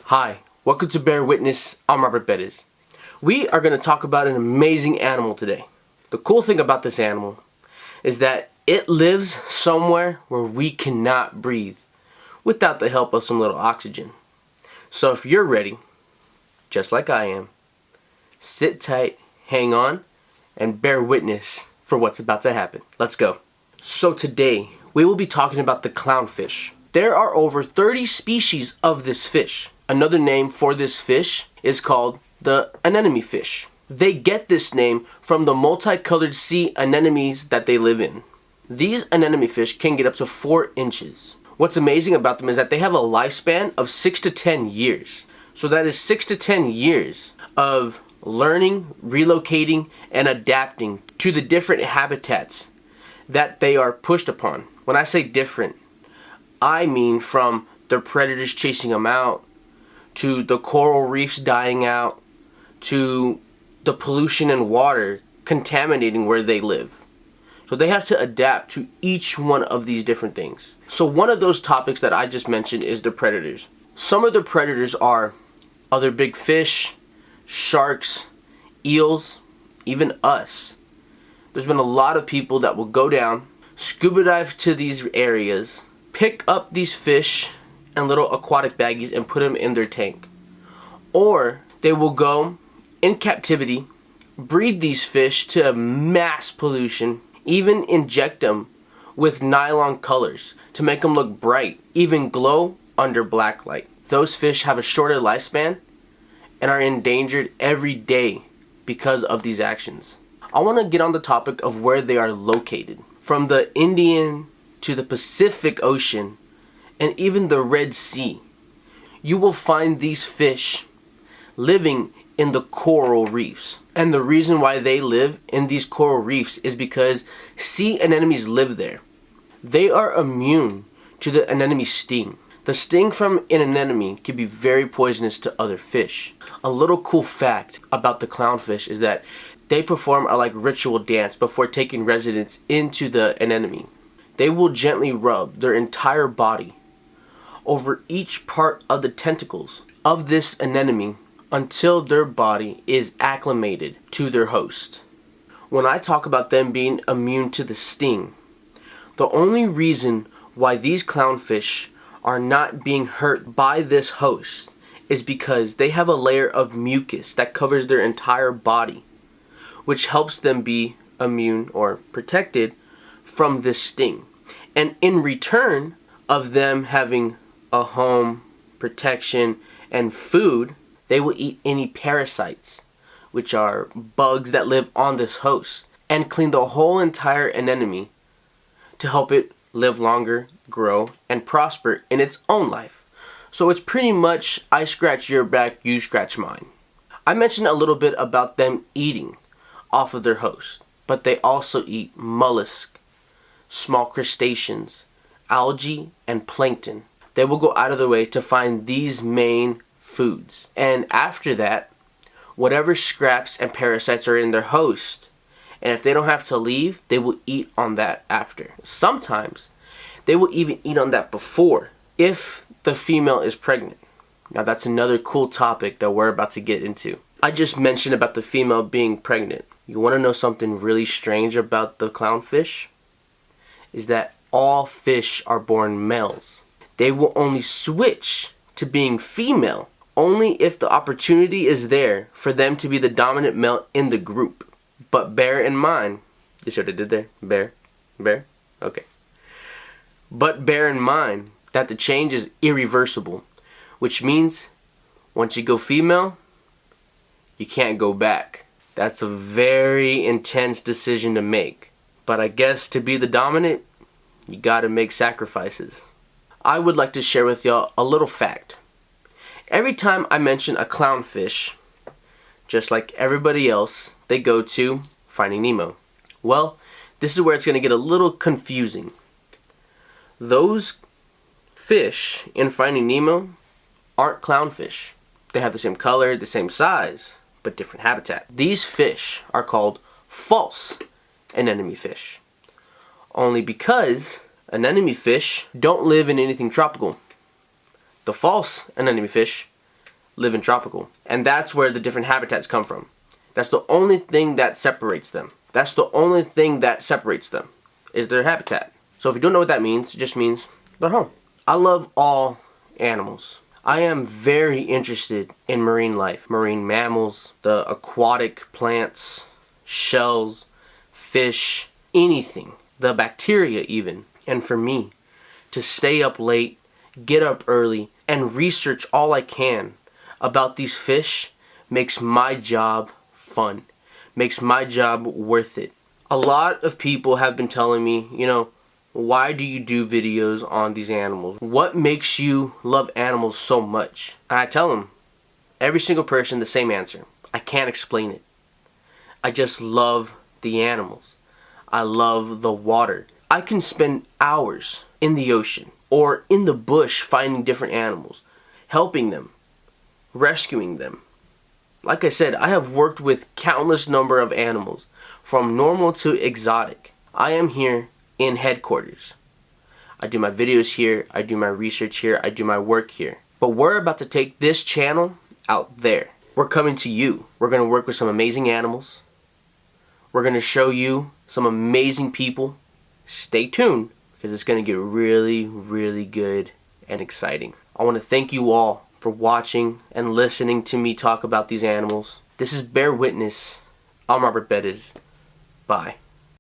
Hi, welcome to Bear Witness. I'm Robert Bettis. We are going to talk about an amazing animal today. The cool thing about this animal is that it lives somewhere where we cannot breathe without the help of some little oxygen. So if you're ready, just like I am, sit tight, hang on, and bear witness for what's about to happen. Let's go. So today, we will be talking about the clownfish. There are over 30 species of this fish. Another name for this fish is called the anemone fish. They get this name from the multicolored sea anemones that they live in. These anemone fish can get up to 4 inches. What's amazing about them is that they have a lifespan of 6 to 10 years. So that is 6 to 10 years of learning, relocating, and adapting to the different habitats that they are pushed upon. When I say different, I mean from their predators chasing them out, to the coral reefs dying out, to the pollution in water contaminating where they live. So they have to adapt to each one of these different things. So one of those topics that I just mentioned is the predators. Some of the predators are other big fish, sharks, eels, even us. There's been a lot of people that will go down, scuba dive to these areas, pick up these fish and little aquatic baggies and put them in their tank. Or they will go in captivity, breed these fish to mass pollution, even inject them with nylon colors to make them look bright, even glow under black light. Those fish have a shorter lifespan and are endangered every day because of these actions. I want to get on the topic of where they are located. From the Indian to the Pacific Ocean and even the Red Sea, you will find these fish living in the coral reefs. And the reason why they live in these coral reefs is because sea anemones live there. They are immune to the anemone sting. The sting from an anemone can be very poisonous to other fish. A little cool fact about the clownfish is that they perform a ritual dance before taking residence into the anemone. They will gently rub their entire body over each part of the tentacles of this anemone until their body is acclimated to their host. When I talk about them being immune to the sting, the only reason why these clownfish are not being hurt by this host is because they have a layer of mucus that covers their entire body, which helps them be immune or protected from this sting. And in return of them having a home, protection, and food, they will eat any parasites, which are bugs that live on this host, and clean the whole entire anemone to help it live longer, grow, and prosper in its own life. So it's pretty much I scratch your back, you scratch mine. I mentioned a little bit about them eating off of their host, but they also eat mollusks, small crustaceans, algae, and plankton. They will go out of their way to find these main foods. And after that, whatever scraps and parasites are in their host, and if they don't have to leave, they will eat on that after. Sometimes they will even eat on that before, if the female is pregnant. Now that's another cool topic that we're about to get into. I just mentioned about the female being pregnant. You want to know something really strange about the clownfish? Is that all fish are born males. They will only switch to being female only if the opportunity is there for them to be the dominant male in the group. But bear in mind, you see what I did there? Bear? Okay. But bear in mind that the change is irreversible, which means once you go female, you can't go back. That's a very intense decision to make. But I guess to be the dominant, you gotta make sacrifices. I would like to share with y'all a little fact. Every time I mention a clownfish, just like everybody else, they go to Finding Nemo. Well, this is where it's going to get a little confusing. Those fish in Finding Nemo aren't clownfish. They have the same color, the same size, but different habitat. These fish are called false anemone fish. Only because anemone fish don't live in anything tropical. The false anemone fish live in tropical. And that's where the different habitats come from. That's the only thing that separates them. That's the only thing that separates them, is their habitat. So if you don't know what that means, it just means they're home. I love all animals. I am very interested in marine life, marine mammals, the aquatic plants, shells, fish, anything, the bacteria even. And for me, to stay up late, get up early, and research all I can about these fish makes my job fun, makes my job worth it. A lot of people have been telling me, why do you do videos on these animals? What makes you love animals so much? And I tell them, every single person, the same answer. I can't explain it. I just love the animals. I love the water. I can spend hours in the ocean or in the bush finding different animals, helping them, rescuing them. Like I said, I have worked with countless number of animals, from normal to exotic. I am here in headquarters. I do my videos here, I do my research here, I do my work here. But we're about to take this channel out there. We're coming to you. We're going to work with some amazing animals. We're going to show you some amazing people. Stay tuned, because it's going to get really, really good and exciting. I want to thank you all for watching and listening to me talk about these animals. This is Bear Witness. I'm Robert Bettis. Bye.